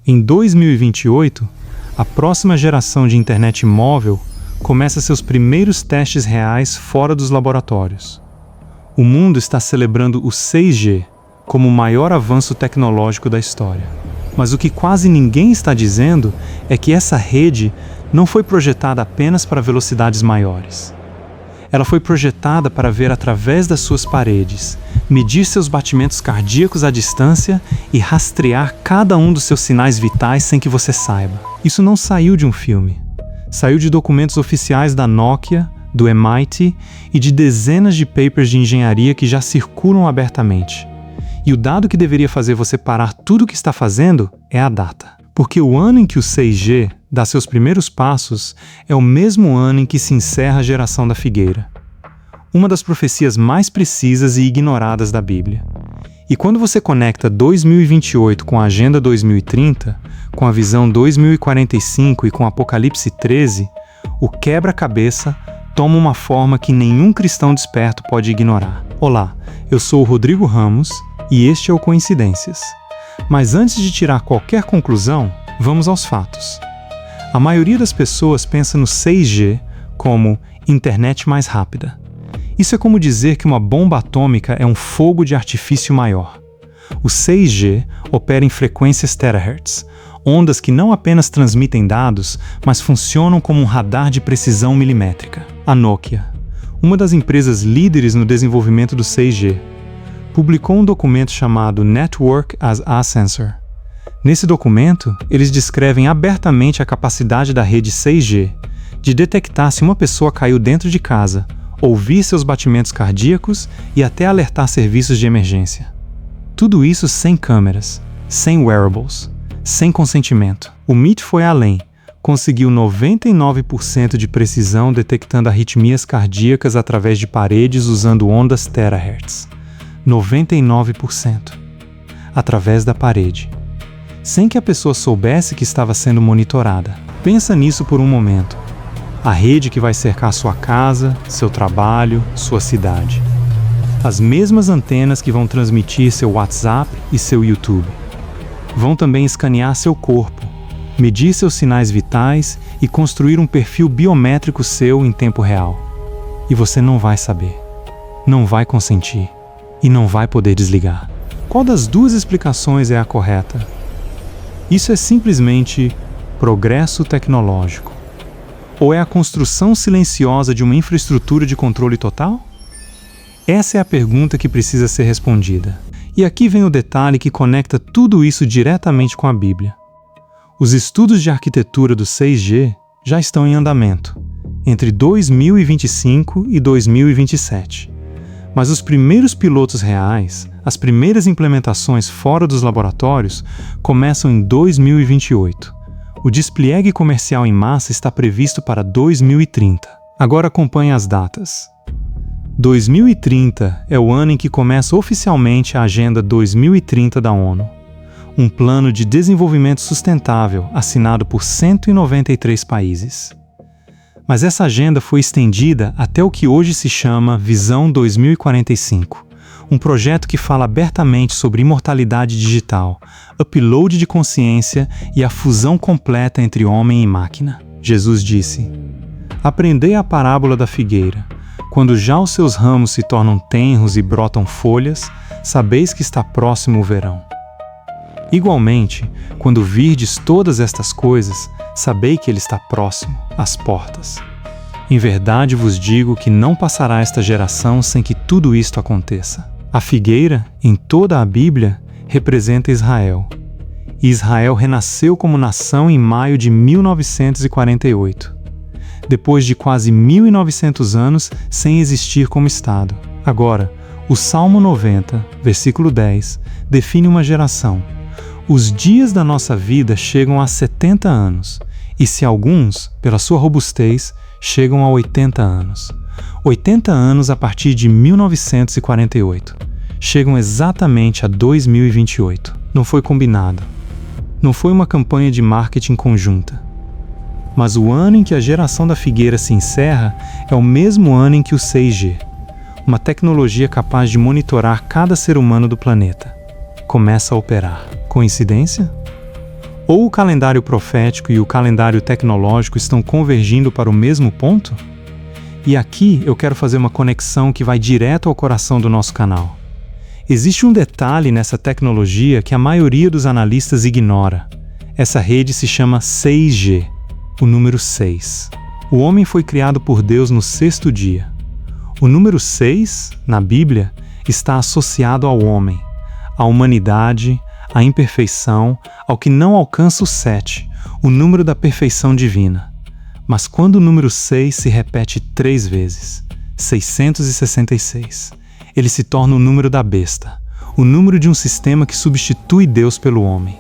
Em 2028, a próxima geração de internet móvel começa seus primeiros testes reais fora dos laboratórios. O mundo está celebrando o 6G como o maior avanço tecnológico da história. Mas o que quase ninguém está dizendo é que essa rede não foi projetada apenas para velocidades maiores. Ela foi projetada para ver através das suas paredes, medir seus batimentos cardíacos à distância e rastrear cada um dos seus sinais vitais sem que você saiba. Isso não saiu de um filme. Saiu de documentos oficiais da Nokia, do MIT e de dezenas de papers de engenharia que já circulam abertamente. E o dado que deveria fazer você parar tudo o que está fazendo é a data. Porque o ano em que o 6G dá seus primeiros passos é o mesmo ano em que se encerra a geração da figueira. Uma das profecias mais precisas e ignoradas da Bíblia. E quando você conecta 2028 com a Agenda 2030, com a Visão 2045 e com Apocalipse 13, o quebra-cabeça toma uma forma que nenhum cristão desperto pode ignorar. Olá, eu sou o Rodrigo Ramos e este é o Coincidências. Mas antes de tirar qualquer conclusão, vamos aos fatos. A maioria das pessoas pensa no 6G como internet mais rápida. Isso é como dizer que uma bomba atômica é um fogo de artifício maior. O 6G opera em frequências terahertz, ondas que não apenas transmitem dados, mas funcionam como um radar de precisão milimétrica. A Nokia, uma das empresas líderes no desenvolvimento do 6G, publicou um documento chamado Network as a Sensor. Nesse documento, eles descrevem abertamente a capacidade da rede 6G de detectar se uma pessoa caiu dentro de casa, ouvir seus batimentos cardíacos e até alertar serviços de emergência. Tudo isso sem câmeras, sem wearables, sem consentimento. O MIT foi além, conseguiu 99% de precisão detectando arritmias cardíacas através de paredes usando ondas terahertz. 99%. Através da parede. Sem que a pessoa soubesse que estava sendo monitorada. Pensa nisso por um momento. A rede que vai cercar sua casa, seu trabalho, sua cidade. As mesmas antenas que vão transmitir seu WhatsApp e seu YouTube. Vão também escanear seu corpo, medir seus sinais vitais e construir um perfil biométrico seu em tempo real. E você não vai saber. Não vai consentir. E não vai poder desligar. Qual das duas explicações é a correta? Isso é simplesmente progresso tecnológico? Ou é a construção silenciosa de uma infraestrutura de controle total? Essa é a pergunta que precisa ser respondida. E aqui vem o detalhe que conecta tudo isso diretamente com a Bíblia. Os estudos de arquitetura do 6G já estão em andamento, entre 2025 e 2027. Mas os primeiros pilotos reais, as primeiras implementações fora dos laboratórios, começam em 2028. O despliegue comercial em massa está previsto para 2030. Agora acompanhe as datas. 2030 é o ano em que começa oficialmente a Agenda 2030 da ONU, um plano de desenvolvimento sustentável assinado por 193 países. Mas essa agenda foi estendida até o que hoje se chama Visão 2045, um projeto que fala abertamente sobre imortalidade digital, upload de consciência e a fusão completa entre homem e máquina. Jesus disse: "Aprendei a parábola da figueira. Quando já os seus ramos se tornam tenros e brotam folhas, sabeis que está próximo o verão. Igualmente, quando virdes todas estas coisas, sabei que ele está próximo, às portas. Em verdade vos digo que não passará esta geração sem que tudo isto aconteça." A figueira, em toda a Bíblia, representa Israel. E Israel renasceu como nação em maio de 1948, depois de quase 1.900 anos sem existir como Estado. Agora, o Salmo 90, versículo 10, define uma geração. Os dias da nossa vida chegam a 70 anos, e se alguns, pela sua robustez, chegam a 80 anos. 80 anos a partir de 1948. Chegam exatamente a 2028. Não foi combinado. Não foi uma campanha de marketing conjunta. Mas o ano em que a geração da figueira se encerra é o mesmo ano em que o 6G, uma tecnologia capaz de monitorar cada ser humano do planeta, começa a operar. Coincidência? Ou o calendário profético e o calendário tecnológico estão convergindo para o mesmo ponto? E aqui eu quero fazer uma conexão que vai direto ao coração do nosso canal. Existe um detalhe nessa tecnologia que a maioria dos analistas ignora. Essa rede se chama 6G, o número 6. O homem foi criado por Deus no sexto dia. O número 6, na Bíblia, está associado ao homem, à humanidade, à imperfeição, ao que não alcança o 7, o número da perfeição divina. Mas quando o número 6 se repete 3 vezes, 666, ele se torna o número da besta, o número de um sistema que substitui Deus pelo homem,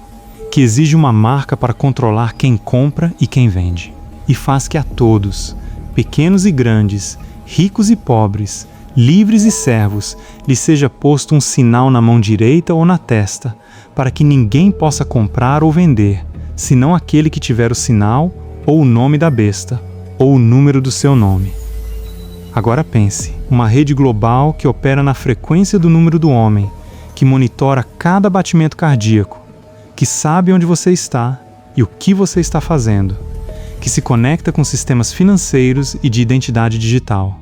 que exige uma marca para controlar quem compra e quem vende, e faz que a todos, pequenos e grandes, ricos e pobres, livres e servos, lhe seja posto um sinal na mão direita ou na testa, para que ninguém possa comprar ou vender, senão aquele que tiver o sinal, ou o nome da besta, ou o número do seu nome. Agora pense, uma rede global que opera na frequência do número do homem, que monitora cada batimento cardíaco, que sabe onde você está e o que você está fazendo, que se conecta com sistemas financeiros e de identidade digital.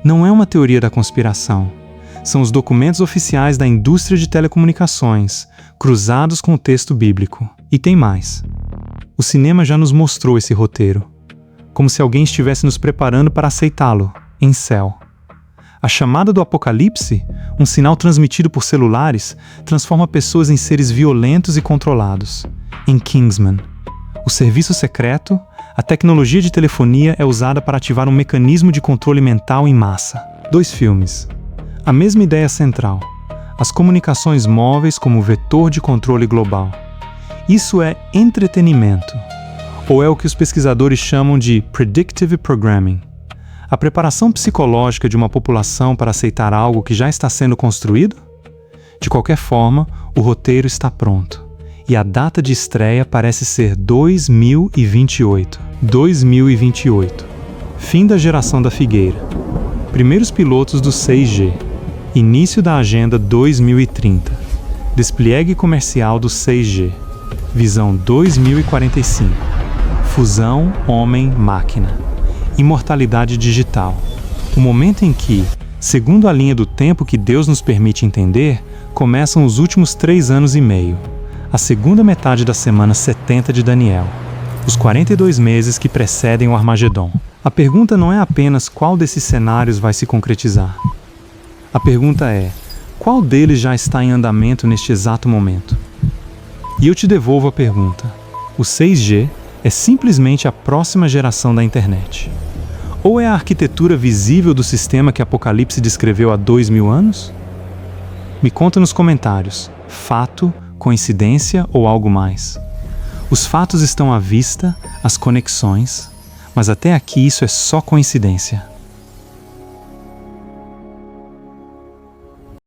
Não é uma teoria da conspiração. São os documentos oficiais da indústria de telecomunicações, cruzados com o texto bíblico. E tem mais. O cinema já nos mostrou esse roteiro, como se alguém estivesse nos preparando para aceitá-lo, em Céu. A chamada do Apocalipse, um sinal transmitido por celulares, transforma pessoas em seres violentos e controlados. Em Kingsman, o serviço secreto, a tecnologia de telefonia é usada para ativar um mecanismo de controle mental em massa. 2 filmes. A mesma ideia central. As comunicações móveis como vetor de controle global. Isso é entretenimento, ou é o que os pesquisadores chamam de predictive programming. A preparação psicológica de uma população para aceitar algo que já está sendo construído? De qualquer forma, o roteiro está pronto. E a data de estreia parece ser 2028. 2028. Fim da geração da figueira. Primeiros pilotos do 6G. Início da agenda 2030. Despliegue comercial do 6G. Visão 2045. Fusão homem-máquina. Imortalidade digital. O momento em que, segundo a linha do tempo que Deus nos permite entender, começam os últimos 3 anos e meio. A segunda metade da semana 70 de Daniel, os 42 meses que precedem o Armagedon. A pergunta não é apenas qual desses cenários vai se concretizar. A pergunta é, qual deles já está em andamento neste exato momento? E eu te devolvo a pergunta. O 6G é simplesmente a próxima geração da internet? Ou é a arquitetura visível do sistema que Apocalipse descreveu há 2000 anos? Me conta nos comentários. Fato, coincidência ou algo mais? Os fatos estão à vista, as conexões, mas até aqui isso é só coincidência.